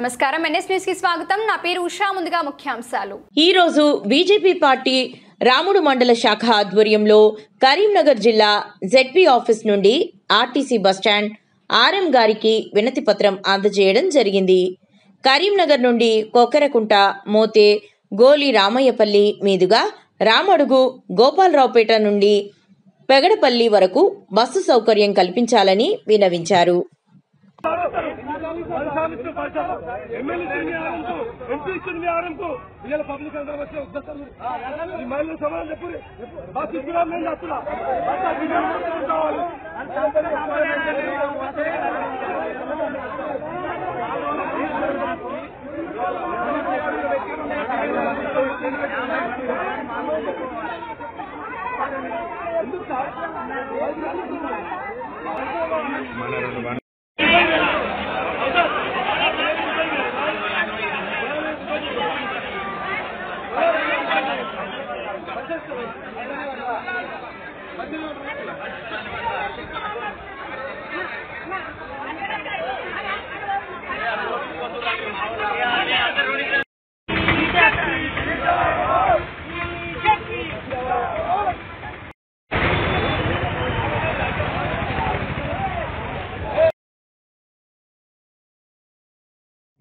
నమస్కారం NS news కి స్వాగతం నా పేరు ఉషా ముందుగా ముఖ్యాంశాలు ఈ రోజు బీజేపీ పార్టీ రాముడు మండల శాఖ ఆధ్వర్యంలో కరీంనగర్ జిల్లా జెడ్పీ ఆఫీస్ నుండి ఆర్టీసీ బస్టాండ్ ఆర్ఎం గారికి వినతి పత్రం అందజేయడం జరిగింది। కరీంనగర్ నుండి కొకరకుంట మోతే గోలి రామయ్యపల్లి మీదుగా రామడుగు గోపాలరావుపేట నుండి పెగడపల్లి వరకు బస్సు సౌకర్యం కల్పించాలని విన్నవించారు।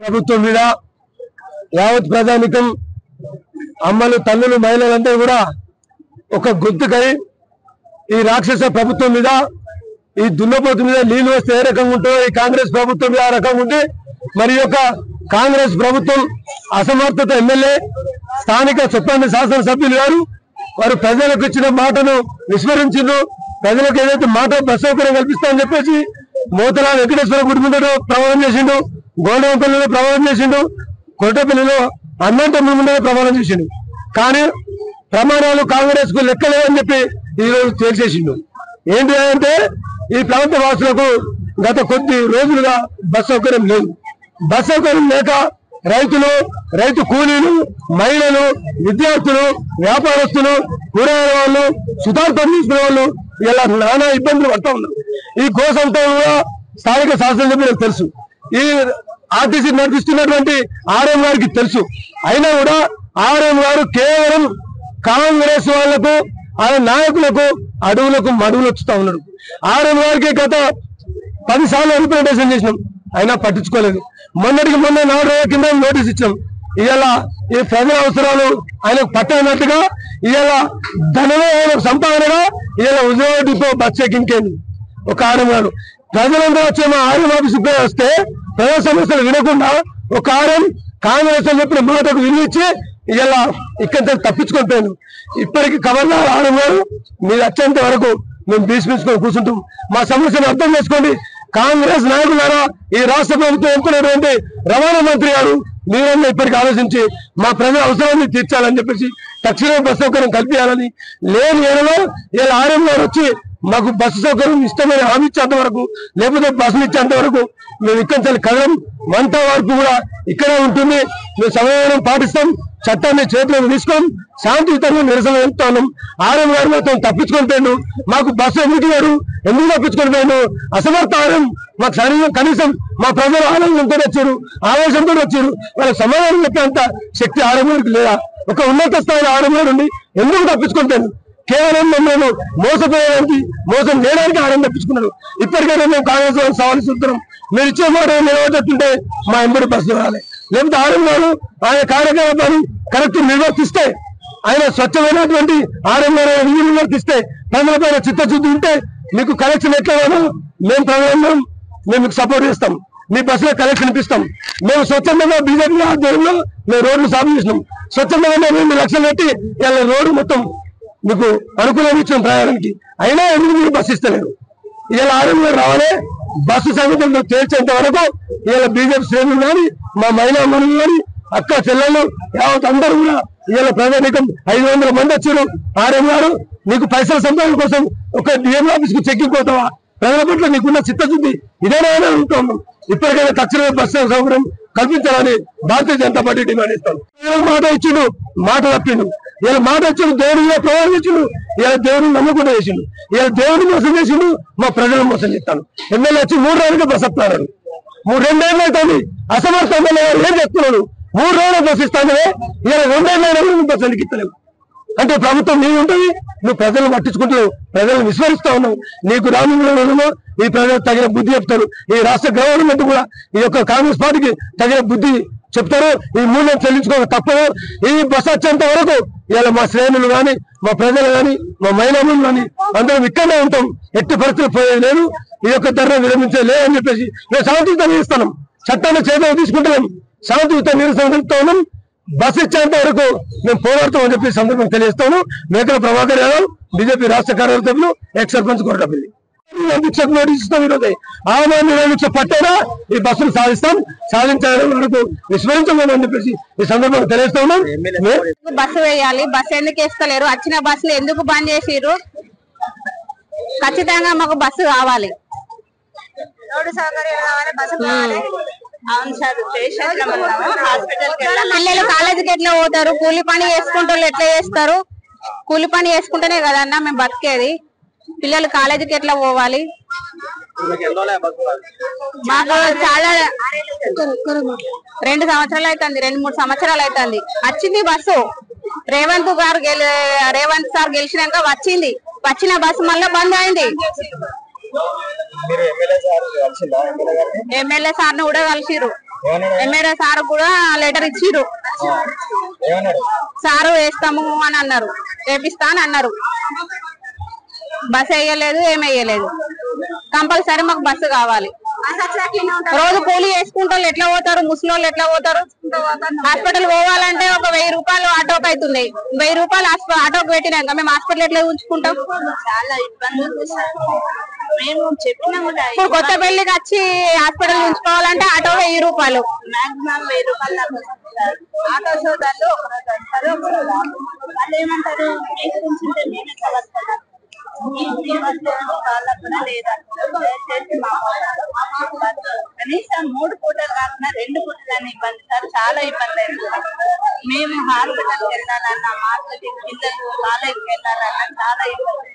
ప్రభుత్వం మీద యావత్ ప్రజానికం అమ్మలు తల్లులు మహిళలందరూ కూడా ఒక గొంతుకై ఈ రాక్షస ప్రభుత్వం మీద ఈ దున్నపోతు మీద నీళ్లు వస్తే ఏ రకంగా ఉంటుందో ఈ కాంగ్రెస్ ప్రభుత్వం మీద ఆ రకంగా ఉంది। మరి యొక్క కాంగ్రెస్ ప్రభుత్వం అసమర్థత ఎమ్మెల్యే స్థానిక చెప్పండి శాసనసభ్యులు గారు వారు ప్రజలకు ఇచ్చిన మాటను విస్మరించారు। ప్రజలకు ఏదైతే మాట బస్ సౌకర్యం కల్పిస్తామని చెప్పేసి మోతలా వెంకటేశ్వర గుడి ముందు ప్రమాణం చేసిండు, గోడవపల్లిలో ప్రమాణం చేసిండు, కొట్టపల్లిలో అన్నంతమ్మ ముందు ప్రమాణం చేసిండు। కానీ ప్రమాణాలు కాంగ్రెస్ కు లెక్కలేదని చెప్పి ఈ రోజు తేల్చేసిండు। ఏంటి అంటే ఈ ప్రాంత వాసులకు గత కొద్ది రోజులుగా బస్ సౌకర్యం లేదు। బస్ సౌకర్యం లేక రైతులు, రైతు కూలీలు, మహిళలు, విద్యార్థులు, వ్యాపారస్తులు, కూరగాయల వాళ్ళు, సుతార్థం తీసుకునే వాళ్ళు ఇలా నానా ఇబ్బందులు పడతా ఉన్నారు। ఈ కోసంతో కూడా స్థానిక శాసనసభ్యులకు తెలుసు, ఈ ఆర్టీసీ నడిపిస్తున్నటువంటి ఆర్ఎం గారికి తెలుసు। అయినా కూడా ఆర్ఎం గారు కేవలం కాంగ్రెస్ వాళ్లకు ఆయన నాయకులకు అడవులకు మడుగులు వచ్చుతా ఉన్నారు। ఆర్ఎం గారికి గత 10 సార్లు రిప్రజెంటేషన్ చేసినాం, అయినా పట్టించుకోలేదు। మొన్నటికి మొన్న 4 రోజుల కింద నోటీస్ ఇచ్చాం। ఇవాళ ఈ ప్రజల అవసరాలు ఆయనకు పట్టనట్టుగా ఇవాళ ధనమే ఆయన సంపాదనగా ఇవాళ ఉద్యోగ డిపో బస్ చెక్కింకేంది ఒక ఆర్ఎం గారు। ప్రజలందరూ వచ్చే మా ఆర్ఎం ఆఫీస్ వస్తే ప్రజా సమస్యలు వినకుండా ఒక ఆర్ఎం కాంగ్రెస్ అని చెప్పిన మాటకు వినిచ్చి ఇలా ఇక్కడ తప్పించుకొని పోయాను। ఇప్పటికి గవర్నర్ ఆర్ఎం గారు మీరు వచ్చేంత వరకు మేము భీష్మించుకొని కూర్చుంటాం। మా సమస్యను అర్థం చేసుకోండి। కాంగ్రెస్ నాయకులారా, ఈ రాష్ట్ర ప్రభుత్వం ఎన్నుకున్నటువంటి రవాణా మంత్రి గారు మీరన్నా ఇప్పటికి ఆలోచించి మా ప్రజల అవసరాన్ని తీర్చాలని చెప్పేసి తక్షణమే బస్సు సౌకర్యం కల్పించాలని, లేని ఏడలో ఇలా ఆర్ఎం గారు వచ్చి మాకు బస్సు సౌకర్యం ఇష్టమైన హామీ ఇచ్చేంత వరకు, లేకపోతే బస్సులు ఇచ్చేంత వరకు మేము ఇక్కడి కదలం। వంట వరకు కూడా ఇక్కడే ఉంటుంది। మేము సమయం పాటిస్తాం, చట్టాన్ని చేతులకు తీసుకోం, శాంతియుతంగా నిరసన వెళ్తా ఉన్నాం। ఆర్ఎం గారు మొత్తం తప్పించుకొని పోయాడు, మాకు బస్సు ఎందుకు తప్పించుకొని పోయాడు? అసమర్థ ఆర్ఎం మాకు శరీరం కనీసం మా ప్రజలు ఆనందంతో వచ్చారు, ఆవేశంతో వచ్చారు, వాళ్ళకి సమాధానం చెప్పేంత శక్తి ఆర్ఎం గారికి లేదా? ఒక ఉన్నత స్థాయిలో ఆర్ఎం గారు ఉండి ఎందుకు తప్పించుకొని పోయాడు? కేవలం మమ్మల్ని మోసపోయడానికి, మోసం చేయడానికి ఆర్ఎం తప్పించుకున్నారు। ఇప్పటికైనా మేము కాంగ్రెస్ వాళ్ళకి సవాల్ ఇస్తున్నాం, మీరు ఇచ్చే మాట నిలబెట్టుంటే మా ఎంబడి బస్సులు రాలి, లేకపోతే ఆర్ఎం గారు ఆయన కార్యకలాపాన్ని కరెక్ట్ నిర్వర్తిస్తే, ఆయన స్వచ్ఛమైనటువంటి ఆర్ఎం గారు నిర్వర్తిస్తే, ప్రజల పైన చిత్తశుద్ధి ఉంటే మీకు కలెక్షన్ ఎట్లా మేము ప్రజలందరం మేము మీకు సపోర్ట్ చేస్తాం, మీ బస్సులో కలెక్షన్ ఇప్పిస్తాం। మేము స్వచ్ఛందంగా బీజేపీ ఆధ్వర్యంలో మేము రోడ్లు సాగు చేసినాం, స్వచ్ఛందంగా 8 లక్షలు పెట్టి ఇలా రోడ్డు మొత్తం మీకు అనుకూలంగా ఇచ్చిన ప్రయాణానికి, అయినా ఎందుకు మీరు బస్సు ఇస్తలేరు? ఇలా ఆర్ఎం గారు రావాలి, బస్సు సంగతులు తేల్చేంత వరకు ఇలా బీజేపీ శ్రేణులు కానీ, మా మహిళా మనులు కానీ, అక్క చెల్లెళ్ళు యావత్ అందరూ కూడా ఇలా ప్రజానీకం 500 మంది వచ్చారు। ఆర్ఎం గారు నీకు పైసల సంపాదన కోసం ఒక డిఎం ఆఫీస్ కు చెక్కి పోతావా? ప్రజల పట్ల నీకున్న చిత్తశుద్ధి ఇదేనా అనుకుంటున్నాం। ఇప్పటికైనా తక్షణమే బస్సు సౌకర్యం కల్పించాలని భారతీయ జనతా పార్టీ డిమాండ్ ఇస్తాం। మాట ఇచ్చిండు, మాట తప్పిండు। ఇలా మాట ఇచ్చిండు, దేవుడిగా ప్రవర్తించిండు, ఇలా దేవుడిని నమ్మకుండా చేసిండు, ఇలా దేవుడిని మోసం చేసిండు, మా ప్రజలను మోసం చేస్తాను। ఎమ్మెల్యే వచ్చి 3 రోజులుగా బస్ అప్పారు, రెండేళ్ళు అవుతుంది అసమర్థం ఏం చెప్తున్నాను 3 రోజులు బస్సు ఇస్తానే ఇలా 2 ఏళ్ళు బస్సు ఎందుకు ఇస్తలేవు అంటే ప్రభుత్వం నీ ఉంటుంది నువ్వు ప్రజలను పట్టించుకుంటావు ప్రజలను విస్మరిస్తా ఉన్నావు నీకు రానున్న ఈ ప్రజలకు తగిన బుద్ధి చెప్తారు ఈ రాష్ట్ర గవర్నమెంట్ కూడా ఈ యొక్క కాంగ్రెస్ పార్టీకి తగిన బుద్ధి చెప్తారు ఈ మూల్యం చెల్లించుకోక తప్పదు ఈ బస్సు వచ్చేంత వరకు ఇలా మా శ్రేణులు కానీ మా ప్రజలు కానీ మా మహిళలు కానీ అందరం ఇక్కడనే ఉంటాం ఎట్టి పరిస్థితులు పోయేది లేదు ఈ యొక్క ధర విరమించేది లేదని చెప్పేసి మేము శాంతియుతంగా ఇస్తున్నాం చట్టాన్ని చేతులు తీసుకుంటున్నాం శాంతియుత నిరసన తెలుపుతా ఉన్నాం బస్సు ఇచ్చేంత వరకు మేము పోరాడతామని చెప్పి సందర్భం తెలియజేస్తాను మేకల ప్రభాకర్ యాదవ్ బీజేపీ రాష్ట్ర కార్యదర్శులు ఎక్స్ సర్పంచ్ కోరటపల్లి దీక్షకు నోటీస్ ఇస్తాం ఈరోజు దీక్ష పట్టేనా ఈ బస్సును సాధించాలని వరకు విస్మరించమని చెప్పేసి ఈ సందర్భంగా తెలియజేస్తా ఉన్నాం బస్సు వేయాలి బస్సు ఎందుకు వేస్తలేరు వచ్చిన బస్సులు ఎందుకు బంద్ చేసిర్రు ఖచ్చితంగా మాకు బస్సు కావాలి రోడ్డు సౌకర్యం కావాలి బస్సు కావాలి పిల్లలు కాలేజీకి ఎట్లా పోతారు కూలి పని చేసుకుంటూ ఎట్లా చేస్తారు కూలి పని చేసుకుంటేనే కదన్నా మేము బతికేది పిల్లలు కాలేజీకి ఎట్లా పోవాలి మాకు చాలా 2 సంవత్సరాలు అవుతుంది 2-3 సంవత్సరాలు అవుతుంది వచ్చింది బస్సు రేవంత్ సార్ గెలిచినాక వచ్చిన బస్సు మళ్ళీ బంద్ అయింది ఎమ్మెల్యే సార్ కూడా కలిసిరు ఎమ్మెల్యే సార్ కూడా లెటర్ ఇచ్చిరు సారు వేస్తాము అని అన్నారు వేపిస్తా అని అన్నారు బస్సు వేయలేదు ఏమేయలేదు కంపల్సరీ మాకు బస్సు కావాలి రోజు కూలీ వేసుకుంటూ ఎట్లా పోతారు ముసలోళ్ళు ఎట్లా పోతారు హాస్పిటల్ పోవాలంటే ఒక 1000 రూపాయలు ఆటోకి అవుతుంది 1000 రూపాయలు ఆటోకి పెట్టినాక మేము హాస్పిటల్ ఎట్లా ఉంచుకుంటాం చాలా ఇబ్బంది మేము చెప్పినా కూడా ఇప్పుడు కొత్తపల్లికి వచ్చి హాస్పిటల్ ఉంచుకోవాలంటే ఆటో 1000 రూపాయలు మాక్సిమం 1000 రూపాయలు ఆటో సోదాలు వాళ్ళు ఏమంటారు కనీసం 3 పూటలు కాకుండా 2 పూటలని ఇబ్బంది సార్ చాలా ఇబ్బంది అయింది మేము హాస్పిటల్కి వెళ్ళాలన్నా మార్కెట్కి పిల్లలు కాలేజీకి వెళ్ళాలన్నా చాలా ఇబ్బంది